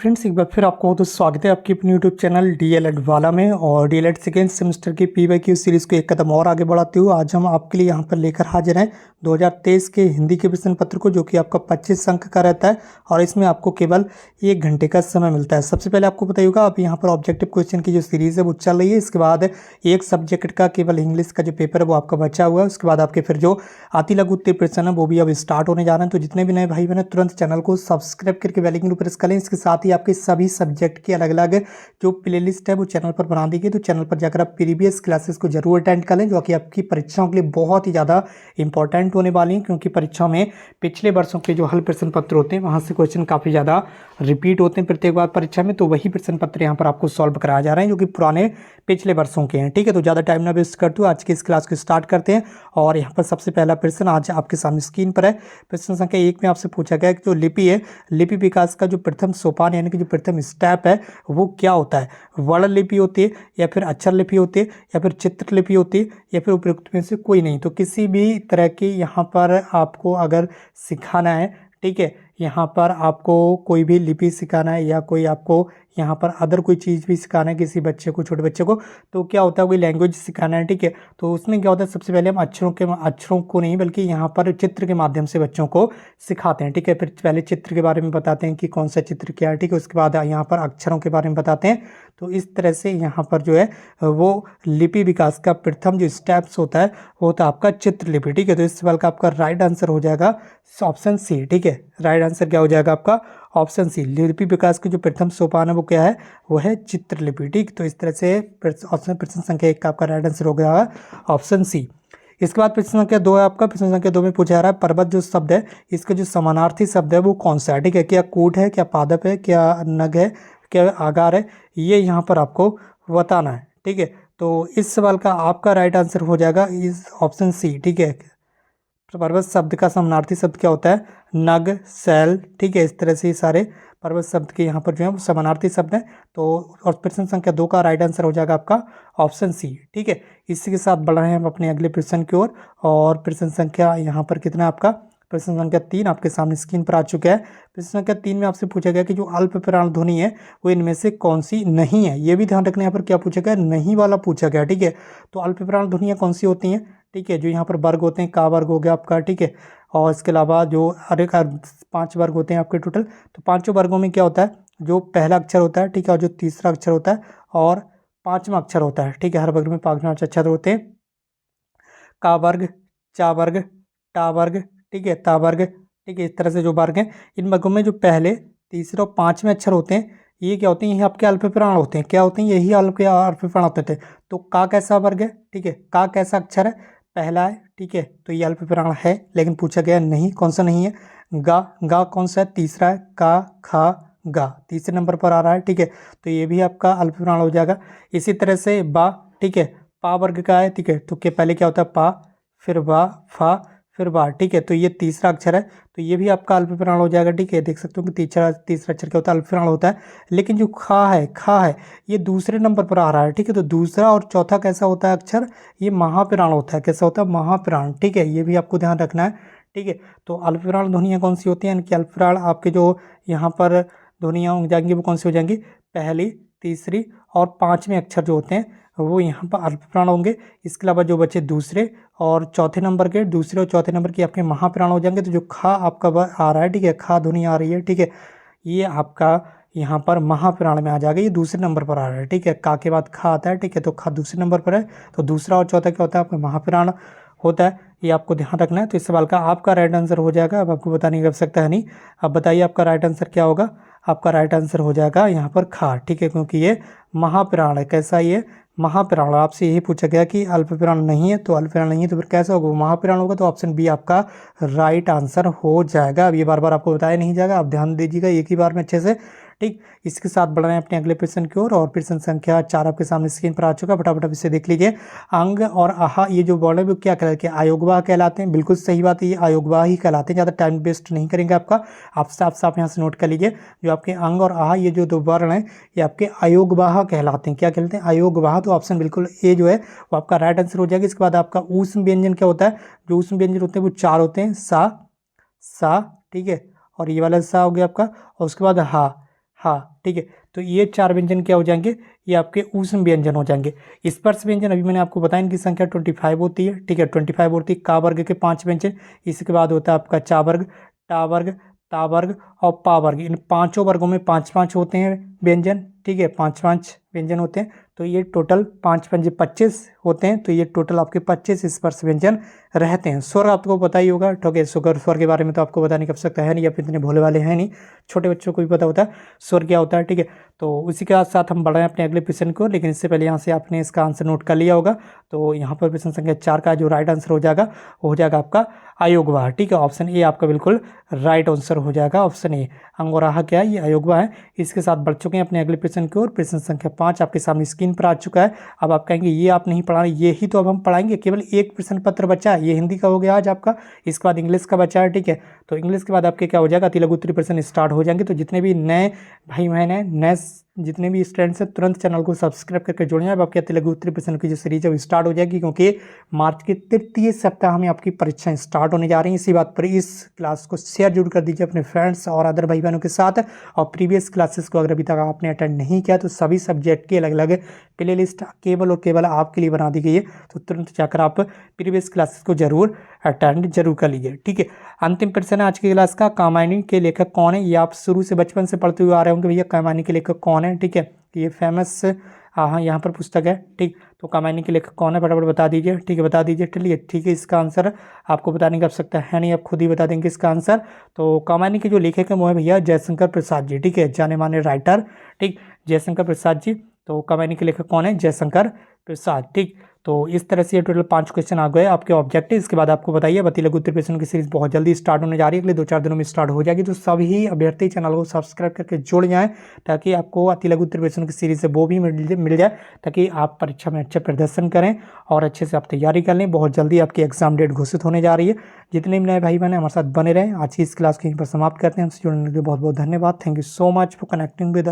Friends, एक बार फिर आपको बहुत स्वागत है आपके अपने यूट्यूब चैनल डीएलएड वाला में। और डीएलएड सेकेंड सेमेस्टर की पीवाईक्यू सीरीज़ को एक कदम और आगे बढ़ाते हुए आज हम आपके लिए यहाँ पर लेकर हाजिर हैं 2023 के हिंदी के प्रश्न पत्र को, जो कि आपका 25 अंक का रहता है और इसमें आपको केवल 1 घंटे का समय मिलता है। सबसे पहले आपको बताइएगा, अब यहाँ पर ऑब्जेक्टिव क्वेश्चन की जो सीरीज़ है वो चल रही है। इसके बाद एक सब्जेक्ट का केवल इंग्लिश का जो पेपर है वो आपका बचा हुआ है। उसके बाद आपके फिर जो आती लघु उत्तर प्रश्न है वो भी अब स्टार्ट होने जा रहे हैं। तो जितने भी नए भाई बहन तुरंत चैनल को सब्सक्राइब करके बेल आइकन को प्रेस करें। इसके साथ ही आपके सभी सब्जेक्ट की अलग अलग जो प्लेलिस्ट है वो चैनल पर बना दी गई, तो चैनल पर जाकर आप प्रीवियस क्लासेस को जरूर अटेंड कर लें, जो कि आपकी परीक्षाओं के लिए बहुत ही ज़्यादा इंपॉर्टेंट होने वाली हैं। क्योंकि परीक्षा में पिछले वर्षों के जो हल प्रश्न पत्र होते हैं वहाँ से क्वेश्चन काफ़ी ज़्यादा रिपीट होते हैं प्रत्येक बार परीक्षा में, तो वही प्रश्न पत्र यहाँ पर आपको सॉल्व कराया जा रहे हैं जो कि पुराने पिछले वर्षों के हैं। ठीक है, तो ज़्यादा टाइम ना वेस्ट करते हुए आज की इस क्लास को स्टार्ट करते हैं। और यहाँ पर सबसे पहला प्रश्न आज आपके सामने स्क्रीन पर है। प्रश्न संख्या 1 में आपसे पूछा गया कि जो लिपि है, लिपि विकास का जो प्रथम सोपान यानी कि जो प्रथम स्टेप है वो क्या होता है। वर्ण लिपि होती है या फिर अक्षर लिपि होती है या फिर चित्र लिपि होती है या फिर उपयुक्त में से कोई नहीं। तो किसी भी तरह की यहाँ पर आपको अगर सिखाना है, ठीक है, यहाँ पर आपको कोई भी लिपि सिखाना है या कोई आपको यहाँ पर अदर कोई चीज़ भी सिखाना है किसी बच्चे को, छोटे बच्चे को, तो क्या होता है कोई लैंग्वेज सिखाना है, ठीक है, तो उसमें क्या होता है सबसे पहले हम अक्षरों को नहीं बल्कि यहाँ पर चित्र के माध्यम से बच्चों को सिखाते हैं। ठीक है, फिर पहले चित्र के बारे में बताते हैं कि कौन सा चित्र क्या है, ठीक है, उसके बाद यहाँ पर अक्षरों के बारे में बताते हैं। तो इस तरह से यहाँ पर जो है वो लिपि विकास का प्रथम जो स्टेप्स होता है वो होता है आपका चित्रलिपि। ठीक है, तो इस सवाल का आपका राइट आंसर हो जाएगा ऑप्शन सी। ठीक है, राइट आंसर क्या हो जाएगा आपका ऑप्शन सी। लिपि विकास की जो प्रथम सोपान है वो क्या है, वो है चित्रलिपि। ठीक, तो इस तरह से ऑप्शन प्रश्न संख्या 1 का आपका राइट आंसर हो गया ऑप्शन सी। इसके बाद प्रश्न संख्या 2 है आपका। प्रश्न संख्या 2 में पूछा जा रहा है पर्वत जो शब्द है इसका जो समानार्थी शब्द है वो कौन सा है। ठीक है, क्या कूट है, क्या पादप है, क्या नग है, क्या आगार है, ये यहाँ पर आपको बताना है। ठीक है, तो इस सवाल का आपका राइट आंसर हो जाएगा इस ऑप्शन सी। ठीक है, पर्वत शब्द का समानार्थी शब्द क्या होता है, नग, शैल। ठीक है, इस तरह से सारे पर्वत शब्द के यहाँ पर जो है वो समानार्थी शब्द हैं। तो और प्रश्न संख्या 2 का राइट आंसर हो जाएगा आपका ऑप्शन सी। ठीक है, इसी के साथ बढ़ रहे हैं हम अपने अगले प्रश्न की ओर। और प्रश्न संख्या यहाँ पर कितना है आपका, प्रश्न संख्या 3 आपके सामने स्क्रीन पर आ चुका है। प्रश्न संख्या 3 में आपसे पूछा गया कि जो अल्प प्राण ध्वनि है वो इनमें से कौन सी नहीं है। ये भी ध्यान रखना, यहाँ पर क्या पूछा गया, नहीं वाला पूछा गया। ठीक है, तो अल्प प्राण ध्वनियाँ कौन सी होती हैं, ठीक है, जो यहाँ पर वर्ग होते हैं, का वर्ग हो गया आपका, ठीक है, और इसके अलावा जो अरे 5 वर्ग होते हैं आपके टोटल। तो पांचों वर्गों में क्या होता है, जो पहला अक्षर होता है, ठीक है, और जो तीसरा अक्षर होता है और 5वां अक्षर होता है। ठीक है, हर वर्ग में 5 अक्षर होते हैं। का वर्ग, चा वर्ग, टा वर्ग, ठीक है, ता वर्ग, ठीक है, इस तरह से जो वर्ग हैं इन वर्गों में जो पहले, तीसरे और 5वें अक्षर होते हैं ये क्या होते हैं, ये आपके अल्प प्राण होते हैं। क्या होते हैं, यही अल्प प्राण होते थे। तो का कैसा वर्ग है, ठीक है, का कैसा अक्षर है, पहला है। ठीक है, तो ये अल्प प्राण है, लेकिन पूछा गया नहीं, कौन सा नहीं है, गा। गा कौन सा है, तीसरा है, का, खा, गा तीसरे नंबर पर आ रहा है। ठीक है, तो ये भी आपका अल्प प्राण हो जाएगा। इसी तरह से बा, ठीक है, पा वर्ग का है। ठीक है, तो के पहले क्या होता है, पा, फिर बा, फा, फिर बा। ठीक है, तो ये तीसरा अक्षर है, तो ये भी आपका अल्प प्राण हो जाएगा। ठीक है, देख सकते हो कि तीसरा अक्षर क्या होता है, अल्प प्राण होता है। लेकिन जो खा है, ये दूसरे नंबर पर आ रहा है। ठीक है, तो दूसरा और चौथा कैसा होता है अक्षर, ये महाप्राण होता है। कैसा होता है, महाप्राण। ठीक है, ये भी आपको ध्यान रखना है। ठीक है, तो अल्पप्राण ध्वनियाँ कौन सी होती हैं, यानी कि अल्पप्राण आपके जो यहाँ पर ध्वनियाँ हो जाएंगी वो कौन सी हो जाएंगी, पहली, तीसरी और 5वें अक्षर जो होते हैं वो यहाँ पर अल्पप्राण होंगे। इसके अलावा जो बचे दूसरे और चौथे नंबर के, दूसरे और चौथे नंबर की आपके महाप्राण हो जाएंगे। तो जो खा आपका आ रहा है, ठीक है, खा ध्वनि आ रही है, ठीक है, ये आपका यहाँ पर महाप्राण में आ जाएगा, ये दूसरे नंबर पर आ रहा है। ठीक है, का के बाद खा आता है, ठीक है, तो खा दूसरे नंबर पर है। तो दूसरा और चौथा क्या होता है, आपका महाप्राण होता है, ये आपको ध्यान रखना है। तो इस सवाल का आपका राइट आंसर हो जाएगा। अब आपको बताने की आवश्यकता है नहीं। अब बताइए आपका राइट आंसर क्या होगा। आपका राइट आंसर हो जाएगा यहाँ पर खा। ठीक है, क्योंकि ये महाप्राण है। कैसा, ये महाप्राण। आपसे यही पूछा गया कि अल्पप्राण नहीं है, तो अल्पप्राण नहीं है तो फिर कैसा होगा, महाप्राण होगा। तो ऑप्शन बी आपका राइट आंसर हो जाएगा। अब ये बार बार आपको बताया नहीं जाएगा, आप ध्यान दीजिएगा एक ही बार में अच्छे से। ठीक, इसके साथ बढ़ रहे हैं अपने अगले प्रश्न की ओर। और प्रश्न संख्या 4 आपके सामने स्क्रीन पर आ चुका, फटाफट आप इसे देख लीजिए। अंग और आहा, ये जो वर्ड है वो क्या कहलाते हैं, अयोगवाह कहलाते हैं। बिल्कुल सही बात है, ये अयोगवाह ही कहलाते हैं। ज़्यादा टाइम वेस्ट नहीं करेंगे आपका, आप साफ यहाँ से नोट कर लीजिए। जो आपके अंग और आहा, ये जो दो वर्ण हैं ये आपके अयोगवाह कहलाते हैं। क्या कहलाते हैं, अयोगवाह। तो ऑप्शन बिल्कुल ए जो है वो आपका राइट आंसर हो जाएगा। इसके बाद आपका ऊष्म व्यंजन क्या होता है, जो ऊष्म व्यंजन होते हैं वो 4 होते हैं, सा, सा, ठीक है, और ये वाला सा हो गया आपका। और उसके बाद हा, हाँ, ठीक है। तो ये 4 व्यंजन क्या हो जाएंगे, ये आपके ऊष्म व्यंजन हो जाएंगे। स्पर्श व्यंजन अभी मैंने आपको बताया इनकी संख्या 25 होती है, ठीक है। 25 होती है। का वर्ग के 5 व्यंजन, इसके बाद होता है आपका चा वर्ग, टा वर्ग, ता वर्ग और पा वर्ग। इन पांचों वर्गों में 5-5 होते हैं व्यंजन, ठीक है। 5-5 व्यंजन होते हैं। तो ये टोटल 5-5 25 होते हैं। तो ये टोटल आपके 25 स्पर्श व्यंजन रहते हैं। स्वर आपको पता ही होगा, ठीक है। स्वर के बारे में तो आपको बताने की आवश्यकता है नहीं, आप इतने भोले वाले हैं नहीं, छोटे बच्चों को भी पता होता है स्वर क्या होता है, ठीक है। तो उसी के साथ हम बढ़ रहे हैं अपने अगले प्रश्न को, लेकिन इससे पहले यहाँ से आपने इसका आंसर नोट कर लिया होगा। तो यहाँ पर प्रश्न संख्या 4 का जो राइट आंसर हो जाएगा वो हो जाएगा आपका अयोग्यवाह, ठीक है। ऑप्शन ए आपका बिल्कुल राइट आंसर हो जाएगा, ऑप्शन ए। अंगोराहा क्या है, ये अयोग्यवाह है। इसके साथ बढ़ चुके हैं अपने अगले प्रश्न की ओर। प्रश्न संख्या 5 आपके सामने स्क्रीन पर आ चुका है। अब आप कहेंगे ये आप नहीं पढ़ा, ये ही तो अब हम पढ़ाएंगे, केवल एक प्रश्न पत्र बचा है, ये हिंदी का हो गया आज आपका। इसके बाद इंग्लिश का बचा है, ठीक है। तो इंग्लिश के बाद आपके क्या हो जाएगा, अति लघु उत्तरीय प्रश्न स्टार्ट हो जाएंगे। तो जितने भी नए भाई बहन हैं, नए जितने भी स्टूडेंट्स हैं, तुरंत चैनल को सब्सक्राइब करके जुड़ जाए। अब आपके अति लघु उत्तरीय प्रश्न की जो सीरीज है वो स्टार्ट हो जाएगी, क्योंकि मार्च के तृतीय सप्ताह में आपकी परीक्षाएं स्टार्ट होने जा रही हैं। इसी बात पर इस क्लास को शेयर जरूर कर दीजिए अपने फ्रेंड्स और अदर भाई बहनों के साथ। और प्रीवियस क्लासेस को अगर अभी तक आपने अटेंड नहीं किया तो सभी सब्जेक्ट की अलग अलग प्ले लिस्ट केवल और केवल आपके लिए बना दी गई है। तो तुरंत जाकर आप प्रीवियस क्लासेस को जरूर अटेंड जरूर कर लीजिए, ठीक है। अंतिम प्रश्न है आज की क्लास का, कामायनी के लेखक कौन है। ये आप शुरू से बचपन से पढ़ते हुए आ रहे होंगे भैया, कामायनी के लेखक कौन है, ठीक है। ये फेमस हाँ यहाँ पर पुस्तक है, ठीक। तो कामायनी के लेखक कौन है, फटाफट बता दीजिए, ठीक है, बता दीजिए, ठीक है। इसका आंसर आपको बताने की आवश्यकता है नहीं, आप खुद ही बता देंगे इसका आंसर। तो कामायनी के जो लेखक है वो है भैया जयशंकर प्रसाद जी, ठीक है, जाने माने राइटर, ठीक, जयशंकर प्रसाद जी। तो कामायनी के लेखक कौन है, जयशंकर प्रसाद, ठीक। तो इस तरह से ये टोटल 5 क्वेश्चन आ गए आपके ऑब्जेक्टिव। इसके बाद आपको बताइए अति लघु उत्तरीय प्रश्नों की सीरीज बहुत जल्दी स्टार्ट होने जा रही है, अगले 2-4 दिनों में स्टार्ट हो जाएगी। तो सभी अभ्यर्थी चैनल को सब्सक्राइब करके जुड़ जाएं, ताकि आपको अति लघु उत्तरीय प्रश्नों की सीरीज से वो भी मिल जाए, ताकि आप परीक्षा में अच्छा प्रदर्शन करें और अच्छे से आप तैयारी कर लें। बहुत जल्दी आपकी एग्जाम डेट घोषित होने जा रही है। जितने भी नए भाई बहन हमारे साथ बने रहें। आज की इस क्लास को यहीं पर समाप्त करते हैं। हमसे जुड़ने के लिए बहुत बहुत धन्यवाद। Thank you so much for connecting with